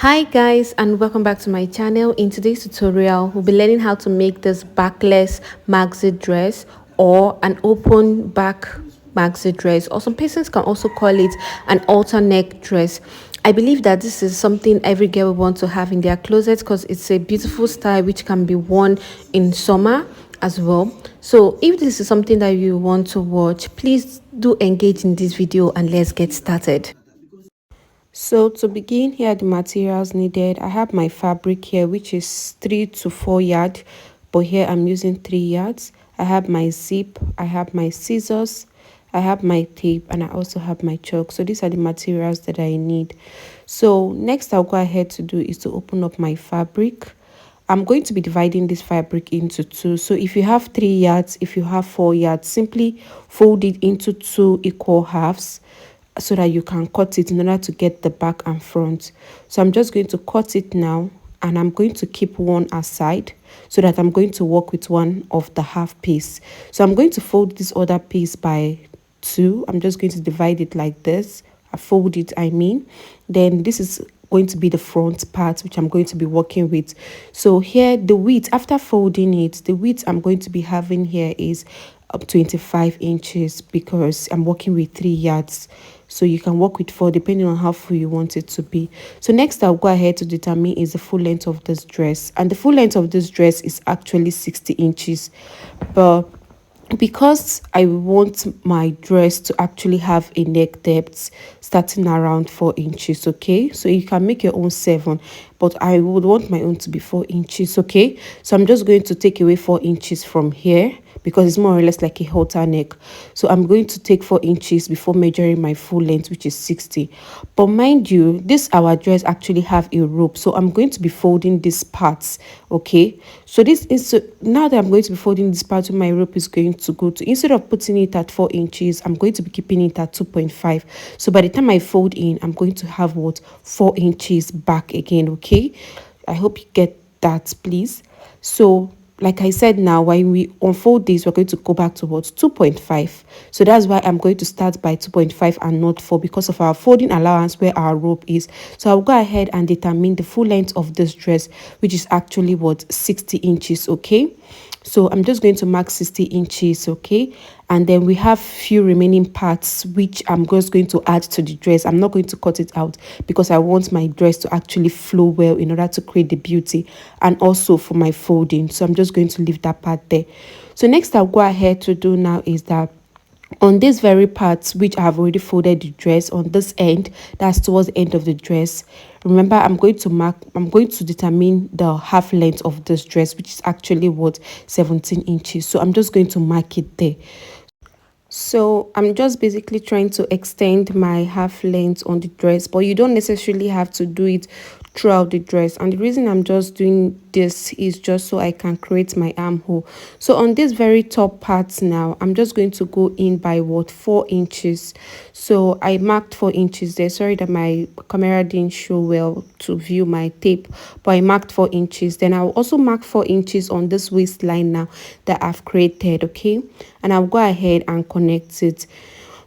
Hi guys, and welcome back to my channel. In today's tutorial we'll be learning how to make this backless maxi dress or an open back maxi dress, or some persons can also call it an alter neck dress. I believe that this is something every girl will want to have in their closet because it's a beautiful style which can be worn in summer as well. So if this is something that you want to watch, please do engage in this video and let's get started. So to begin, here are the materials needed. I have my fabric here, which is 3 to 4 yards, but here I'm using 3 yards. I have my zip, I have my scissors, I have my tape, and I also have my chalk. So these are the materials that I need. So next I'll go ahead to do is to open up my fabric. I'm going to be dividing this fabric into two. So if you have 3 yards, if you have 4 yards, simply fold it into two equal halves so that you can cut it in order to get the back and front. So I'm just going to cut it now, and I'm going to keep one aside so that I'm going to work with one of the half piece. So I'm going to fold this other piece by two. I'm just going to divide it like this. I fold it, then this is going to be the front part which I'm going to be working with. So here the width, after folding it, the width I'm going to be having here is up 25 inches because I'm working with 3 yards. So you can work with 4 depending on how full you want it to be. So next I'll go ahead to determine is the full length of this dress, and the full length of this dress is actually 60 inches, but because I want my dress to actually have a neck depth starting around 4 inches, okay? So you can make your own 7, but I would want my own to be 4 inches, okay? So I'm just going to take away 4 inches from here because it's more or less like a halter neck. So I'm going to take 4 inches before measuring my full length, which is 60. But mind you, this our dress actually have a rope, so I'm going to be folding these parts, okay? So this is now that I'm going to be folding this part where my rope is going to go to, instead of putting it at 4 inches, I'm going to be keeping it at 2.5. So by the time I fold in, I'm going to have 4 inches back again, okay? I hope you get that, please. So like I said, now when we unfold this, we're going to go back to 2.5. So that's why I'm going to start by 2.5 and not 4 because of our folding allowance where our rope is. So I'll go ahead and determine the full length of this dress, which is actually 60 inches, okay? So I'm just going to mark 60 inches, okay? And then we have few remaining parts which I'm just going to add to the dress. I'm not going to cut it out because I want my dress to actually flow well in order to create the beauty and also for my folding. So I'm just going to leave that part there. So next I'll go ahead to do now is that on this very part which I have already folded the dress on this end, that's towards the end of the dress, remember I'm going to determine the half length of this dress, which is actually 17 inches. So I'm just going to mark it there. So I'm just basically trying to extend my half length on the dress, but you don't necessarily have to do it throughout the dress. And the reason I'm just doing this is just so I can create my armhole. So on this very top part now, I'm just going to go in by 4 inches. So I marked 4 inches there. Sorry that my camera didn't show well to view my tape, but I marked 4 inches. Then I'll also mark 4 inches on this waistline now that I've created, okay? And I'll go ahead and connect it.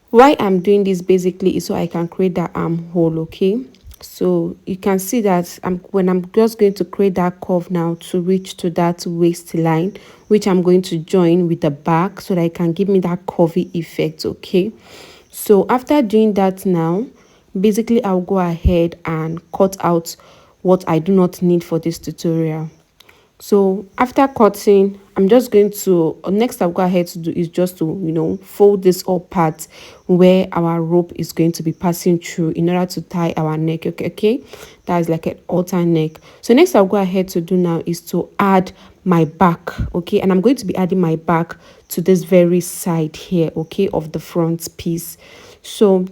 Why I'm doing this basically is so I can create that armhole, okay? So you can see that when I'm just going to create that curve now to reach to that waistline, which I'm going to join with the back so that it can give me that curvy effect, okay? So after doing that now, basically I'll go ahead and cut out what I do not need for this tutorial. So after cutting, I'm just going to next I'll go ahead to do is just to fold this up part where our rope is going to be passing through in order to tie our neck, okay? That is like an alter neck. So next I'll go ahead to do now is to add my back, okay? And I'm going to be adding my back to this very side here, okay, of the front piece. So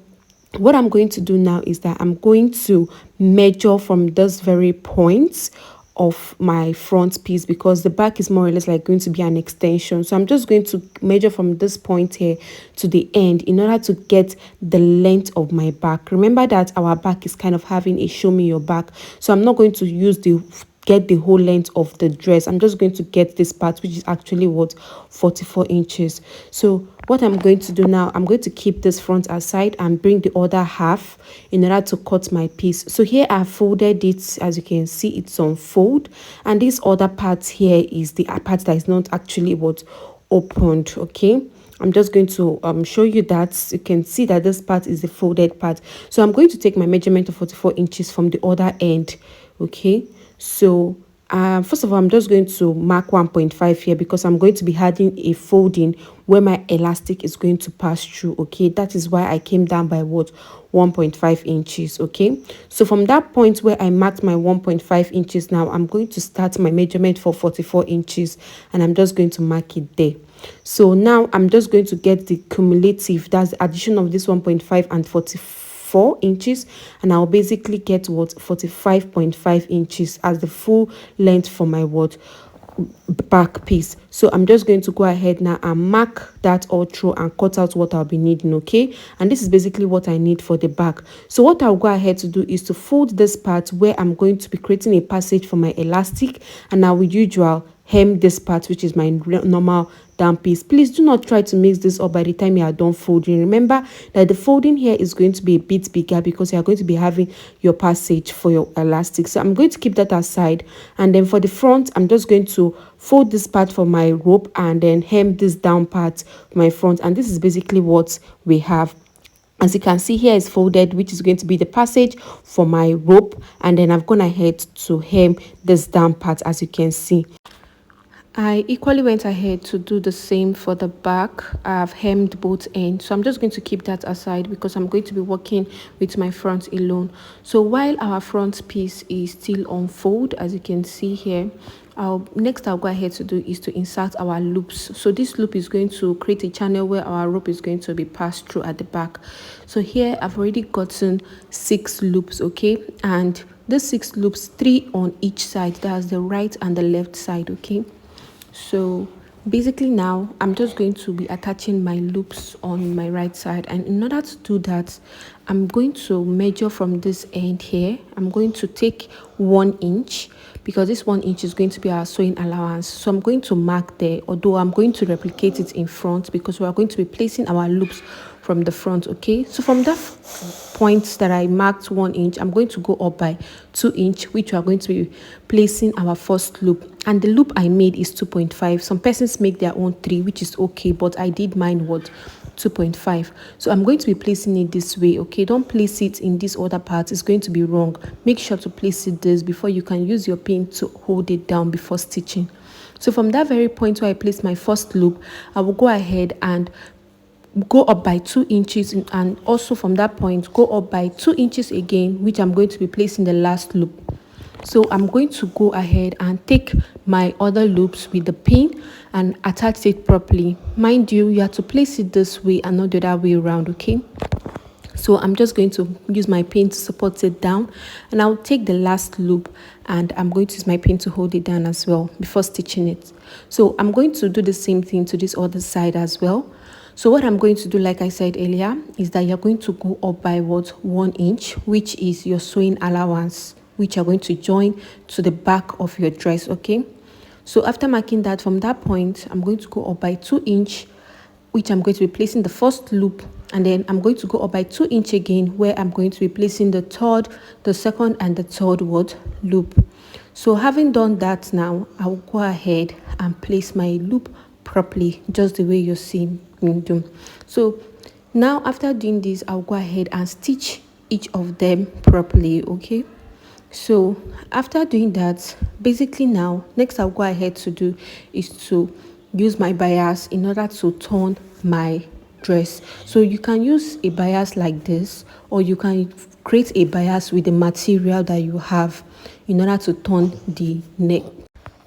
what I'm going to do now is that I'm going to measure from this very point of my front piece because the back is more or less like going to be an extension. So I'm just going to measure from this point here to the end in order to get the length of my back. Remember that our back is kind of having a show me your back, so I'm not going to get the whole length of the dress. I'm just going to get this part, which is actually 44 inches. So what I'm going to do now, I'm going to keep this front aside and bring the other half in order to cut my piece. So here I folded it. As you can see, it's on fold, and this other part here is the part that is not actually what opened. Okay, I'm just going to show you that. You can see that this part is the folded part. So I'm going to take my measurement of 44 inches from the other end. Okay, so first of all, I'm just going to mark 1.5 here because I'm going to be adding a folding where my elastic is going to pass through. Okay, that is why I came down by what, 1.5 inches. Okay, so from that point where I marked my 1.5 inches, now I'm going to start my measurement for 44 inches, and I'm just going to mark it there. So now I'm just going to get the cumulative, that's the addition of this 1.5 and 44 inches, and I'll basically get what, 45.5 inches as the full length for my what, back piece. So I'm just going to go ahead now and mark that all through and cut out what I'll be needing. Okay, and this is basically what I need for the back. So what I'll go ahead to do is to fold this part where I'm going to be creating a passage for my elastic, and now with usual hem this part, which is my normal down piece. Please do not try to mix this up by the time you are done folding. Remember that the folding here is going to be a bit bigger because you are going to be having your passage for your elastic. So I'm going to keep that aside, and then for the front, I'm just going to fold this part for my rope and then hem this down part for my front, and this is basically what we have. As you can see, here is folded, which is going to be the passage for my rope, and then I've gone ahead to hem this down part, as you can see. I equally went ahead to do the same for the back. I've hemmed both ends, so I'm just going to keep that aside because I'm going to be working with my front alone. So while our front piece is still on fold, as you can see here, I'll go ahead to do is to insert our loops. So this loop is going to create a channel where our rope is going to be passed through at the back. So here I've already gotten 6 loops. Okay, and the 6 loops, 3 on each side, that's the right and the left side. Okay, so basically now I'm just going to be attaching my loops on my right side, and in order to do that, I'm going to measure from this end here. I'm going to take 1 inch because this 1 inch is going to be our sewing allowance. So I'm going to mark there, although I'm going to replicate it in front because we are going to be placing our loops from the front. Okay, so from that point that I marked 1 inch, I'm going to go up by 2 inch, which we are going to be placing our first loop, and the loop I made is 2.5. Some persons make their own 3, which is okay, but I did mine what, 2.5. So I'm going to be placing it this way. Okay, don't place it in this other part, it's going to be wrong. Make sure to place it this before you can use your pin to hold it down before stitching. So from that very point where I placed my first loop, I will go ahead and go up by 2 inches, and also from that point go up by 2 inches again, which I'm going to be placing the last loop. So I'm going to go ahead and take my other loops with the pin and attach it properly. Mind you, you have to place it this way and not the other way around. Okay, so I'm just going to use my pin to support it down, and I'll take the last loop and I'm going to use my pin to hold it down as well before stitching it. So I'm going to do the same thing to this other side as well. So what I'm going to do, like I said earlier, is that you're going to go up by what, 1 inch, which is your sewing allowance, which you're going to join to the back of your dress. Okay, so after marking that, from that point I'm going to go up by 2 inch, which I'm going to be placing the first loop, and then I'm going to go up by 2 inch again, where I'm going to be placing the third, the second and the third word loop. So having done that, now I'll go ahead and place my loop properly, just the way you see me do. So now after doing this, I'll go ahead and stitch each of them properly. Okay, so after doing that, basically now next I'll go ahead to do is to use my bias in order to turn my dress. So you can use a bias like this, or you can create a bias with the material that you have in order to turn the neck.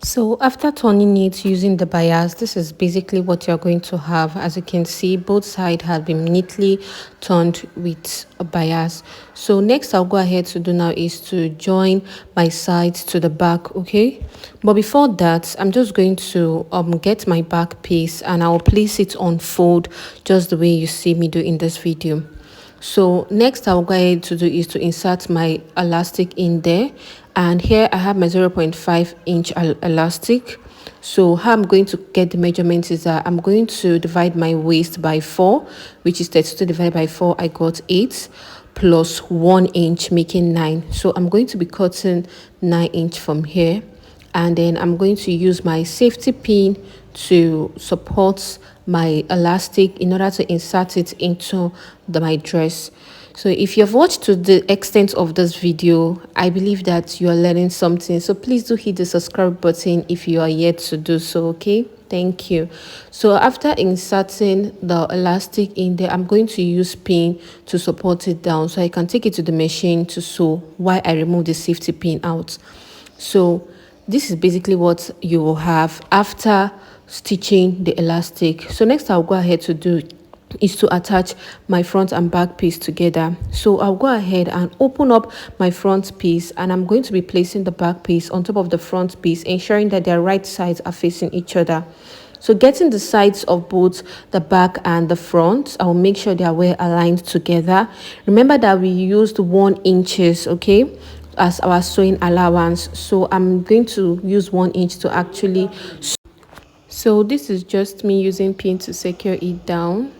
So after turning it using the bias, this is basically what you're going to have. As you can see, both sides have been neatly turned with a bias. So next I'll go ahead to do now is to join my sides to the back. Okay, but before that, I'm just going to get my back piece and I'll place it on fold, just the way you see me do in this video. So next I'll go ahead to do is to insert my elastic in there, and here I have my 0.5 inch elastic. So how I'm going to get the measurements is that I'm going to divide my waist by 4, which is 32 divided by 4. I got 8 plus 1 inch, making 9. So I'm going to be cutting 9 inch from here, and then I'm going to use my safety pin to support my elastic in order to insert it into my dress. So if you've watched to the extent of this video, I believe that you are learning something. So please do hit the subscribe button if you are yet to do so. Okay, thank you. So after inserting the elastic in there, I'm going to use pin to support it down so I can take it to the machine to sew while I remove the safety pin out. So this is basically what you will have after stitching the elastic. So next I'll go ahead to do is to attach my front and back piece together. So I'll go ahead and open up my front piece, and I'm going to be placing the back piece on top of the front piece, ensuring that their right sides are facing each other. So getting the sides of both the back and the front, I'll make sure they are well aligned together. Remember that we used 1 inches, okay, as our sewing allowance. So I'm going to use 1 inch to actually. So this is just me using pin to secure it down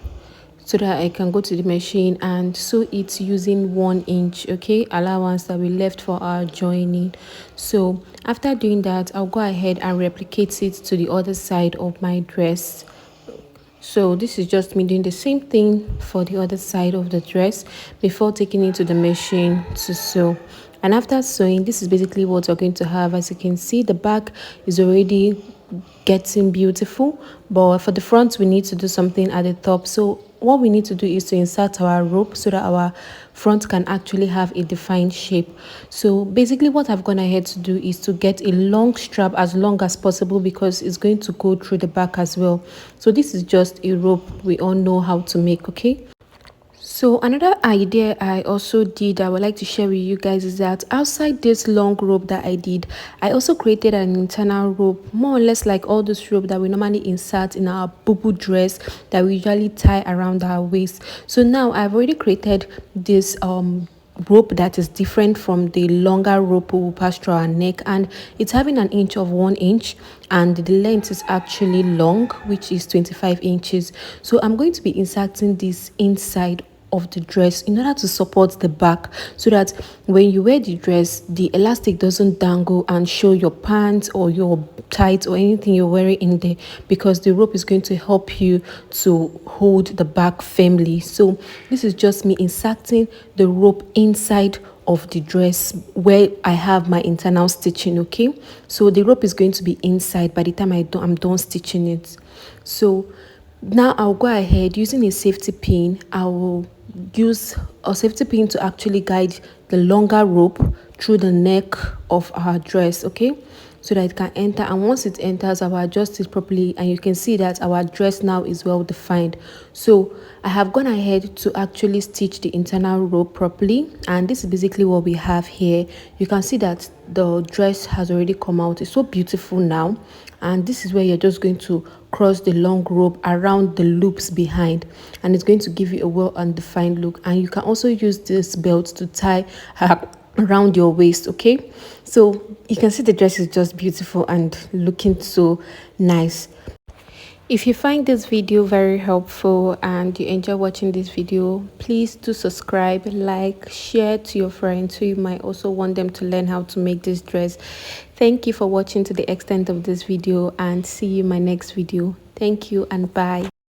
so that I can go to the machine and sew it using 1 inch, okay, allowance that we left for our joining. So after doing that, I'll go ahead and replicate it to the other side of my dress. So this is just me doing the same thing for the other side of the dress before taking it to the machine to sew. And after sewing, this is basically what we're going to have. As you can see, the back is already getting beautiful, but for the front we need to do something at the top. So what we need to do is to insert our rope so that our front can actually have a defined shape. So basically what I've gone ahead to do is to get a long strap, as long as possible, because it's going to go through the back as well. So this is just a rope we all know how to make, okay. So another idea I also did I would like to share with you guys is that outside this long rope that I did, I also created an internal rope, more or less like all this rope that we normally insert in our boo-boo dress that we usually tie around our waist. So now I've already created this rope that is different from the longer rope we will pass through our neck, and it's having an inch of 1 inch, and the length is actually long, which is 25 inches. So I'm going to be inserting this inside of the dress in order to support the back, so that when you wear the dress, the elastic doesn't dangle and show your pants or your tights or anything you're wearing in there, because the rope is going to help you to hold the back firmly. So this is just me inserting the rope inside of the dress where I have my internal stitching, okay. So the rope is going to be inside by the time I'm done stitching it. So now I'll go ahead using a safety pin. I will use a safety pin to actually guide the longer rope through the neck of our dress, okay, so that it can enter. And once it enters, I will adjust it properly, and you can see that our dress now is well defined. So I have gone ahead to actually stitch the internal rope properly, and this is basically what we have here. You can see that the dress has already come out. It's so beautiful now. And this is where you're just going to cross the long rope around the loops behind, and it's going to give you a well undefined look. And you can also use this belt to tie around your waist, okay. So you can see the dress is just beautiful and looking so nice. If you find this video very helpful and you enjoy watching this video, please do subscribe, like, share to your friends who you might also want them to learn how to make this dress. Thank you for watching to the extent of this video, and see you in my next video. Thank you and bye.